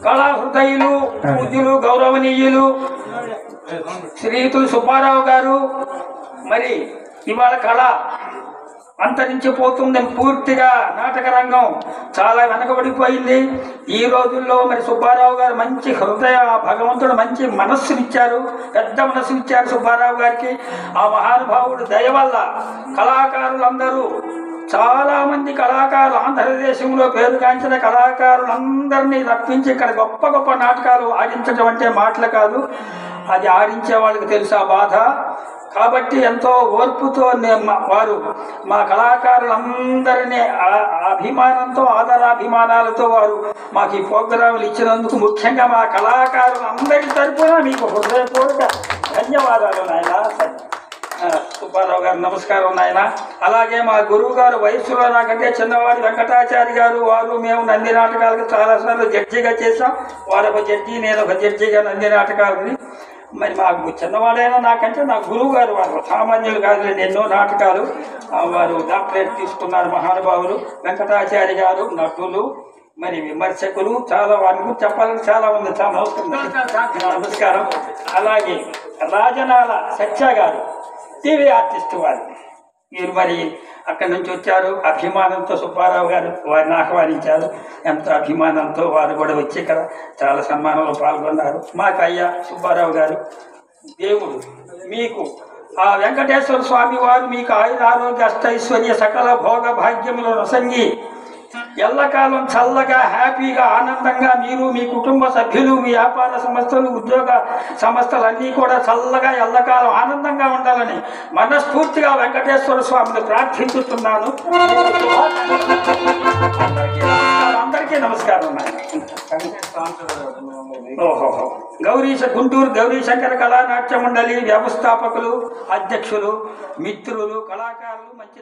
కళా హృదయులు పూజ్యులు గౌరవనీయులు శ్రీయుతులు సుబ్బారావు గారు, మరి ఇవాళ కళ అంతరించిపోతుందని పూర్తిగా నాటక రంగం చాలా వెనకబడిపోయింది. ఈ రోజుల్లో మరి సుబ్బారావు గారు మంచి హృదయ భగవంతుడు మంచి మనస్సునిచ్చారు, పెద్ద మనస్సునిచ్చారు సుబ్బారావు గారికి. ఆ మహానుభావుడు దయ వల్ల కళాకారులందరూ చాలా మంది కళాకారులు ఆంధ్రదేశంలో పేరుగాంచిన కళాకారులందరినీ రప్పించి ఇక్కడ గొప్ప గొప్ప నాటకాలు ఆడించడం అంటే మాటలు కాదు, అది ఆడించే వాళ్ళకి తెలుసు ఆ బాధ. కాబట్టి ఎంతో ఓర్పుతో వారు మా కళాకారులందరినీ అభిమానంతో ఆదరాభిమానాలతో వారు మాకు ఈ ప్రోగ్రాములు ఇచ్చినందుకు ముఖ్యంగా మా కళాకారులందరి తరఫున మీకు హృదయపూర్వక ధన్యవాదాలు నాయన. సుబ్బారావు గారు నమస్కారం నాయన. అలాగే మా గురువు గారు వయస్సులో నాకంటే చిన్నవాడి వెంకటాచారి గారు, వారు మేము నంది నాటకాలకు చాలాసార్లు జడ్జిగా చేశాం. వారు ఒక జడ్జి, నేను ఒక జడ్జిగా నంది నాటకాలని. మరి మాకు చిన్నవాడైనా నాకంటే నా గురువు గారు, వారు సామాన్యులు కాదు, ఎన్నో నాటకాలు వారు డాక్టరేట్ తీసుకున్నారు మహానుభావులు. వెంకటాచారి గారు నటులు, మరి విమర్శకులు, చాలా వారి గురించి చెప్పాలని చాలా ఉంది, చాలా అవసరం. నమస్కారం. అలాగే రాజనాల సత్య గారు టీవీ ఆర్టిస్ట్ వారు, మీరు మరి అక్కడి నుంచి వచ్చారు. అభిమానంతో సుబ్బారావు గారు వారిని ఆహ్వానించారు. ఎంతో అభిమానంతో వారు కూడా వచ్చి ఇక్కడ చాలా సన్మానంలో పాల్గొన్నారు. మాకు అయ్యా సుబ్బారావు గారు, దేవుడు మీకు ఆ వెంకటేశ్వర స్వామి వారు మీకు ఆయుర ఆరోగ్య అష్టైశ్వర్య సకల భోగ భాగ్యములు రసంగి ఎల్లకాలం చల్లగా హ్యాపీగా ఆనందంగా మీరు, మీ కుటుంబ సభ్యులు, మీ వ్యాపార సంస్థలు, ఉద్యోగ సంస్థలు అన్నీ కూడా చల్లగా ఎల్లకాలం ఆనందంగా ఉండాలని మనస్ఫూర్తిగా వెంకటేశ్వర స్వామిని ప్రార్థించుతున్నాను. అందరికీ నమస్కారం. ఓహో గుంటూరు గౌరీశంకర కళానాట్య మండలి వ్యవస్థాపకులు, అధ్యక్షులు, మిత్రులు, కళాకారులు, మంచి